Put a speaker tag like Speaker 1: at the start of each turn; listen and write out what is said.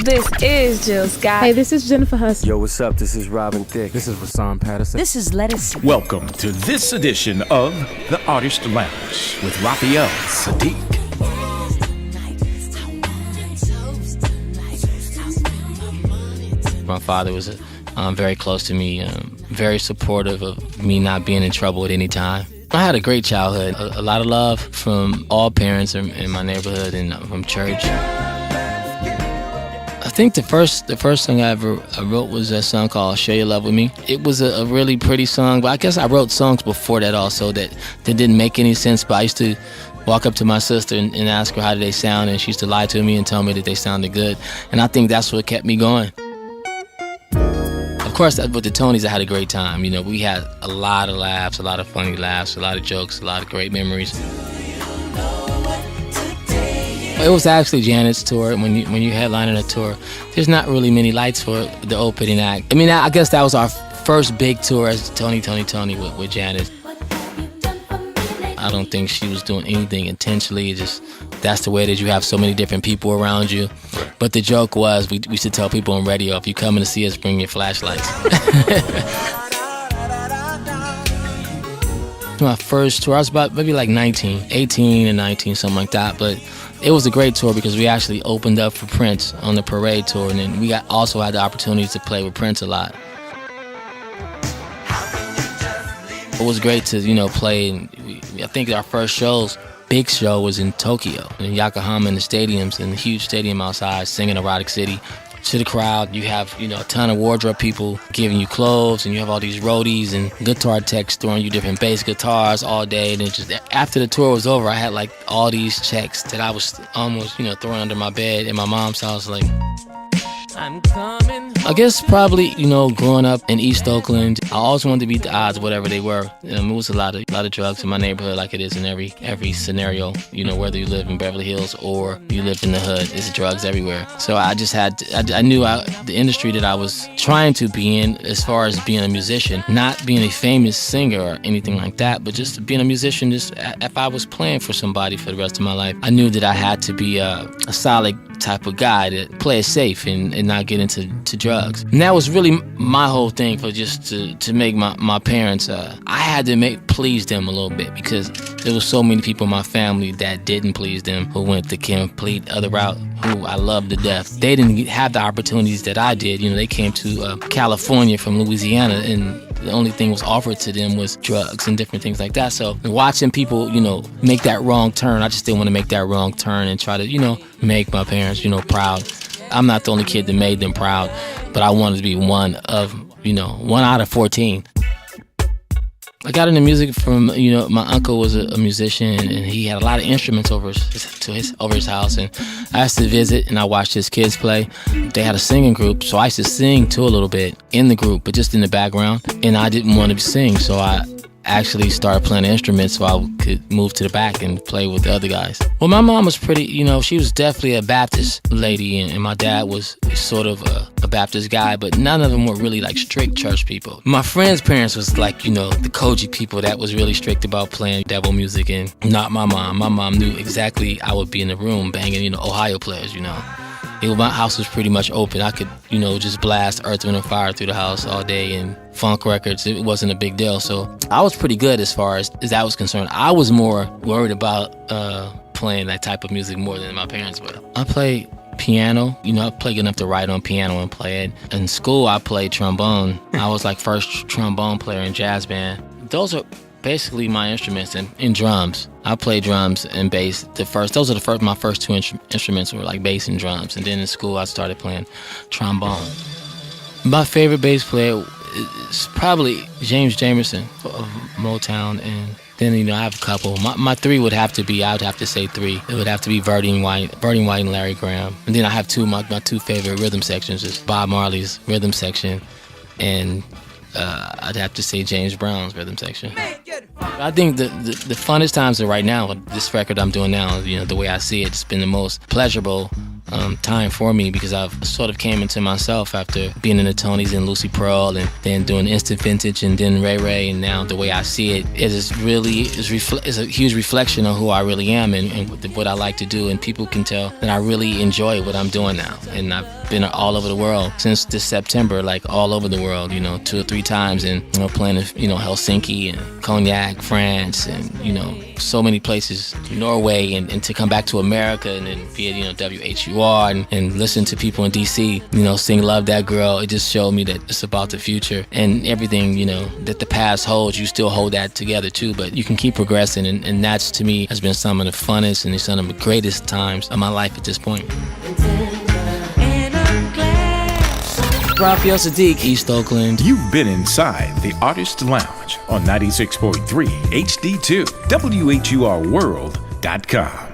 Speaker 1: This is Jill Scott.
Speaker 2: Hey, this is Jennifer Hudson.
Speaker 3: Yo, what's up? This is Robin Thicke.
Speaker 4: This is Rasan Patterson.
Speaker 5: This is Lettuce.
Speaker 6: Welcome to this edition of The Artist Lounge with Raphael Saadiq.
Speaker 7: My father was very close to me, very supportive of me not being in trouble at any time. I had a great childhood, a lot of love from all parents in my neighborhood and from church. I think the first song I wrote was a song called Share Your Love With Me. It was a really pretty song, but I guess I wrote songs before that also that didn't make any sense, but I used to walk up to my sister and ask her how did they sound, and she used to lie to me and tell me that they sounded good, and I think that's what kept me going. Of course, with the Tonys, I had a great time. You know, we had a lot of laughs, a lot of funny laughs, a lot of jokes, a lot of great memories. It was actually Janet's tour. When you headlining a tour, there's not really many lights for the opening act. I mean, I guess that was our first big tour as Tony with Janet. I don't think she was doing anything intentionally. Just that's the way that you have so many different people around you. But the joke was we used to tell people on radio, if you coming to see us, bring your flashlights. My first tour, I was about maybe like 18 and 19, something like that. But it was a great tour because we actually opened up for Prince on the Parade tour, and then we also had the opportunity to play with Prince a lot. It was great to, play. And I think our first big show was in Tokyo, in Yokohama, in the stadiums, in the huge stadium outside, singing Erotic City. To the crowd, you have, a ton of wardrobe people giving you clothes, and you have all these roadies and guitar techs throwing you different bass guitars all day. And then just after the tour was over, I had like all these checks that I was almost, throwing under my bed in my mom's house, like, I'm coming. I guess probably, growing up in East Oakland, I always wanted to beat the odds, whatever they were. It was a lot of drugs in my neighborhood, like it is in every scenario. Whether you live in Beverly Hills or you live in the hood, there's drugs everywhere. So I just I knew the industry that I was trying to be in, as far as being a musician, not being a famous singer or anything like that, but just being a musician. Just if I was playing for somebody for the rest of my life, I knew that I had to be a solid type of guy to play it safe and not get into drugs. And that was really my whole thing, for just to make my parents, I had to please them a little bit, because there was so many people in my family that didn't please them, who went the complete other route, who I loved to death. They didn't have the opportunities that I did. They came to California from Louisiana, and the only thing was offered to them was drugs and different things like that. So watching people, make that wrong turn, I just didn't want to make that wrong turn and try to, make my parents, proud. I'm not the only kid that made them proud, but I wanted to be one out of 14. I got into music from, my uncle was a musician, and he had a lot of instruments over his house, and I used to visit and I watched his kids play. They had a singing group, so I used to sing too a little bit in the group, but just in the background, and I didn't want to sing, so I actually started playing instruments so I could move to the back and play with the other guys. Well, my mom was pretty, she was definitely a Baptist lady, and my dad was sort of a Baptist guy, but none of them were really like strict church people. My friend's parents was like, the Koji people that was really strict about playing devil music, and not my mom. My mom knew exactly I would be in the room banging, Ohio players, My house was pretty much open. I could, just blast Earth, Wind & Fire through the house all day, and funk records. It wasn't a big deal. So I was pretty good as far as that was concerned. I was more worried about playing that type of music more than my parents were. I played piano. I played good enough to write on piano and play it. In school, I played trombone. I was like first trombone player in jazz band. Those are basically my instruments, and drums. I play drums and bass. My first two instruments were like bass and drums. And then in school, I started playing trombone. My favorite bass player is probably James Jamerson of Motown, and then I have a couple. My three would have to be, I would have to say three. It would have to be Verdine White and Larry Graham. And then I have my two favorite rhythm sections is Bob Marley's rhythm section, and I'd have to say James Brown's rhythm section. I think the funnest times are right now. This record I'm doing now, the way I see it, it's been the most pleasurable time for me, because I've sort of came into myself after being in the Tonys and Lucy Pearl, and then doing Instant Vintage, and then Ray Ray, and now the way I see it, it is really is a huge reflection on who I really am and what I like to do, and people can tell that I really enjoy what I'm doing now. And I've been all over the world since this September, like all over the world, 2 or 3 times, and playing in Helsinki and Cognac, France, and so many places, Norway, and to come back to America and then be at WHUR and listen to people in DC sing Love That Girl. It just showed me that it's about the future, and everything that the past holds, you still hold that together too, but you can keep progressing, and that's, to me, has been some of the funnest and some of the greatest times of my life at this point. Raphael Saadiq, East Oakland.
Speaker 6: You've been inside the Artist Lounge on 96.3 HD2, WHUR-WORLD.com.